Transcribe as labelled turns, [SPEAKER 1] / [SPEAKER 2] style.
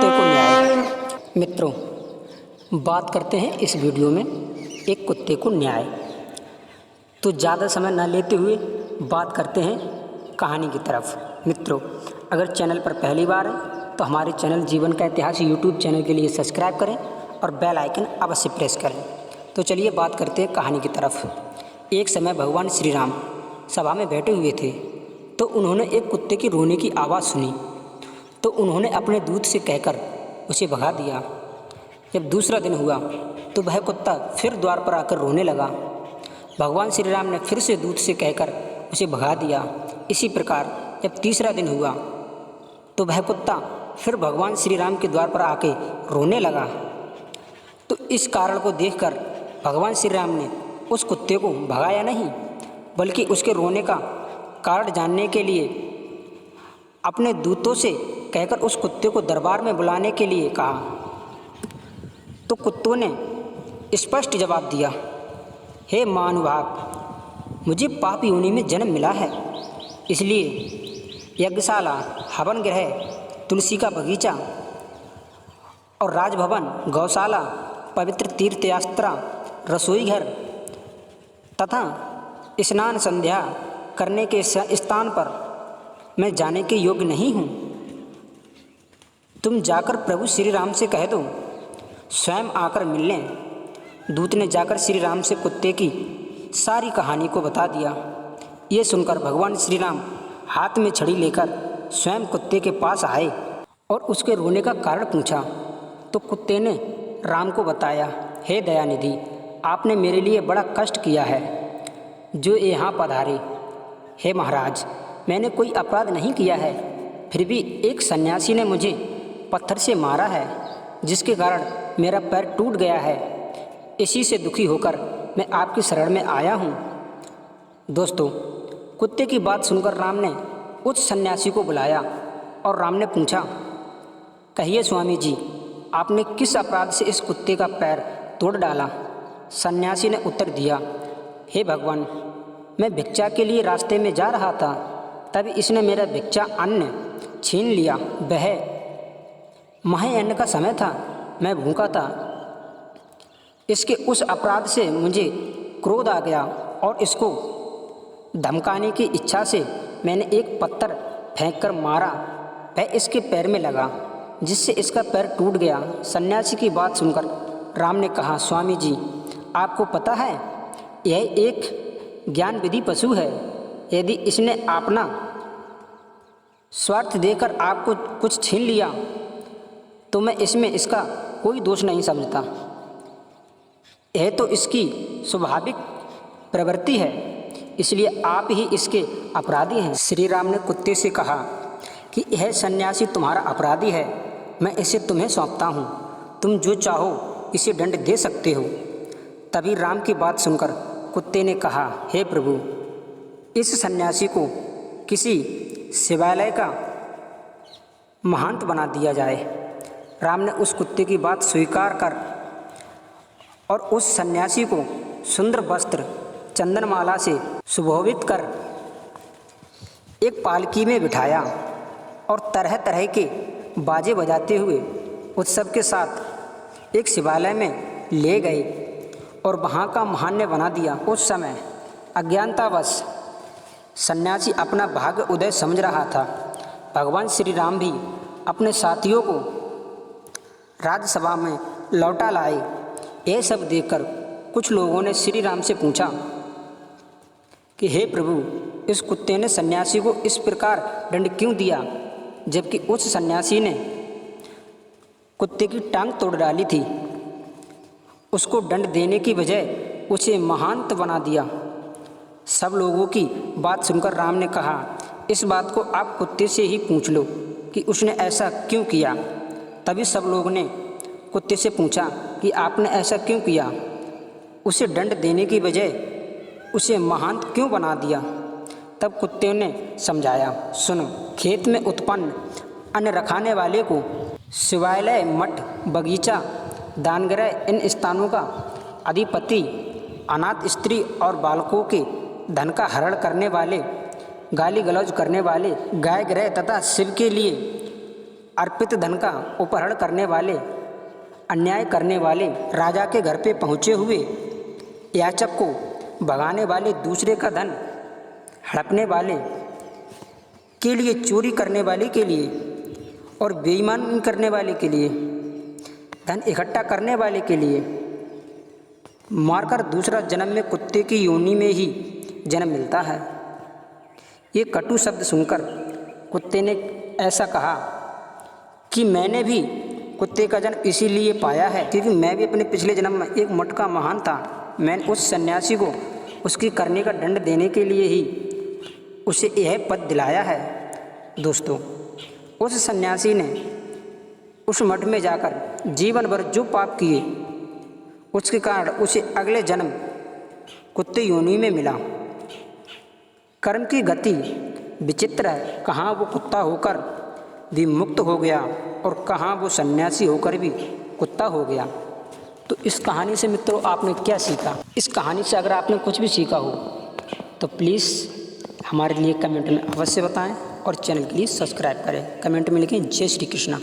[SPEAKER 1] कुत्ते को न्याय। मित्रों, बात करते हैं इस वीडियो में एक कुत्ते को न्याय। तो ज़्यादा समय न लेते हुए बात करते हैं कहानी की तरफ। मित्रों, अगर चैनल पर पहली बार है तो हमारे चैनल जीवन का इतिहास यूट्यूब चैनल के लिए सब्सक्राइब करें और बेल आइकन अवश्य प्रेस करें। तो चलिए बात करते हैं कहानी की तरफ। एक समय भगवान श्री राम सभा में बैठे हुए थे तो उन्होंने एक कुत्ते की रोने की आवाज़ सुनी तो उन्होंने अपने दूत से कहकर उसे भगा दिया। जब दूसरा दिन हुआ तो वह कुत्ता फिर द्वार पर आकर रोने लगा। भगवान श्री राम ने फिर से दूत से कहकर उसे भगा दिया। इसी प्रकार जब तीसरा दिन हुआ तो वह कुत्ता फिर भगवान श्री राम के द्वार पर आके रोने लगा। तो इस कारण को देखकर भगवान श्री राम ने उस कुत्ते को भगाया नहीं, बल्कि उसके रोने का कारण जानने के लिए अपने दूतों से कहकर उस कुत्ते को दरबार में बुलाने के लिए कहा। तो कुत्तों ने स्पष्ट जवाब दिया, हे महानुभाव, मुझे पाप योनि में जन्म मिला है, इसलिए यज्ञशाला, हवन गृह, तुलसी का बगीचा और राजभवन, गौशाला, पवित्र तीर्थयात्रा, रसोई घर तथा स्नान संध्या करने के स्थान पर मैं जाने के योग्य नहीं हूँ। तुम जाकर प्रभु श्री राम से कह दो स्वयं आकर मिल लें। दूत ने जाकर श्री राम से कुत्ते की सारी कहानी को बता दिया। ये सुनकर भगवान श्री राम हाथ में छड़ी लेकर स्वयं कुत्ते के पास आए और उसके रोने का कारण पूछा। तो कुत्ते ने राम को बताया, हे दयानिधि, आपने मेरे लिए बड़ा कष्ट किया है जो यहाँ पधारे। हे महाराज, मैंने कोई अपराध नहीं किया है, फिर भी एक सन्यासी ने मुझे पत्थर से मारा है, जिसके कारण मेरा पैर टूट गया है। इसी से दुखी होकर मैं आपकी शरण में आया हूँ। दोस्तों, कुत्ते की बात सुनकर राम ने उस सन्यासी को बुलाया और राम ने पूछा, कहिए स्वामी जी, आपने किस अपराध से इस कुत्ते का पैर तोड़ डाला? सन्यासी ने उत्तर दिया, हे भगवान, मैं भिक्षा के लिए रास्ते में जा रहा था, तभी इसने मेरा भिक्षा अन्न छीन लिया। वह महाअन्न का समय था, मैं भूखा था। इसके उस अपराध से मुझे क्रोध आ गया और इसको धमकाने की इच्छा से मैंने एक पत्थर फेंककर मारा। वह इसके पैर में लगा, जिससे इसका पैर टूट गया। सन्यासी की बात सुनकर राम ने कहा, स्वामी जी, आपको पता है यह एक ज्ञान विधि पशु है। यदि इसने अपना स्वार्थ देकर आपको कुछ छीन लिया तो मैं इसमें इसका कोई दोष नहीं समझता। यह तो इसकी स्वाभाविक प्रवृत्ति है, इसलिए आप ही इसके अपराधी हैं। श्री राम ने कुत्ते से कहा कि यह सन्यासी तुम्हारा अपराधी है, मैं इसे तुम्हें सौंपता हूँ, तुम जो चाहो इसे दंड दे सकते हो। तभी राम की बात सुनकर कुत्ते ने कहा, हे प्रभु, इस सन्यासी को किसी शिवालय का महंत बना दिया जाए। राम ने उस कुत्ते की बात स्वीकार कर और उस सन्यासी को सुंदर वस्त्र चंदनमाला से सुशोभित कर एक पालकी में बिठाया और तरह तरह के बाजे बजाते हुए उत्सव के साथ एक शिवालय में ले गए और वहाँ का महान्य बना दिया। उस समय अज्ञानतावश सन्यासी अपना भाग्य उदय समझ रहा था। भगवान श्री राम भी अपने साथियों को राजसभा में लौटा लाए। यह सब देखकर कुछ लोगों ने श्री राम से पूछा कि हे प्रभु, इस कुत्ते ने सन्यासी को इस प्रकार दंड क्यों दिया, जबकि उस सन्यासी ने कुत्ते की टांग तोड़ डाली थी। उसको दंड देने की बजाय उसे महांत बना दिया। सब लोगों की बात सुनकर राम ने कहा, इस बात को आप कुत्ते से ही पूछ लो कि उसने ऐसा क्यों किया। तभी सब लोगों ने कुत्ते से पूछा कि आपने ऐसा क्यों किया, उसे दंड देने की बजाय उसे महांत क्यों बना दिया। तब कुत्ते ने समझाया, सुनो, खेत में उत्पन्न अन्न रखाने वाले को शिवालय, मठ, बगीचा, दानगृह, इन स्थानों का अधिपति, अनाथ स्त्री और बालकों के धन का हरण करने वाले, गाली गलौज करने वाले, गाय गृह तथा शिव के लिए अर्पित धन का अपहरण करने वाले, अन्याय करने वाले राजा के घर पे पहुँचे हुए याचक को भगाने वाले, दूसरे का धन हड़पने वाले के लिए, चोरी करने वाले के लिए और बेईमानी करने वाले के लिए, धन इकट्ठा करने वाले के लिए मारकर दूसरा जन्म में कुत्ते की योनि में ही जन्म मिलता है। ये कटु शब्द सुनकर कुत्ते ने ऐसा कहा कि मैंने भी कुत्ते का जन्म इसीलिए पाया है क्योंकि मैं भी अपने पिछले जन्म में एक मटका महान था। मैंने उस सन्यासी को उसकी करने का दंड देने के लिए ही उसे यह पद दिलाया है। दोस्तों, उस सन्यासी ने उस मठ में जाकर जीवन भर जो पाप किए उसके कारण उसे अगले जन्म कुत्ते योनि में मिला। कर्म की गति विचित्र है, कहाँ वो कुत्ता होकर भी मुक्त हो गया और कहाँ वो सन्यासी होकर भी कुत्ता हो गया। तो इस कहानी से मित्रों आपने क्या सीखा? इस कहानी से अगर आपने कुछ भी सीखा हो तो प्लीज़ हमारे लिए कमेंट में अवश्य बताएं और चैनल के लिए सब्सक्राइब करें। कमेंट में लिखें जय श्री कृष्णा।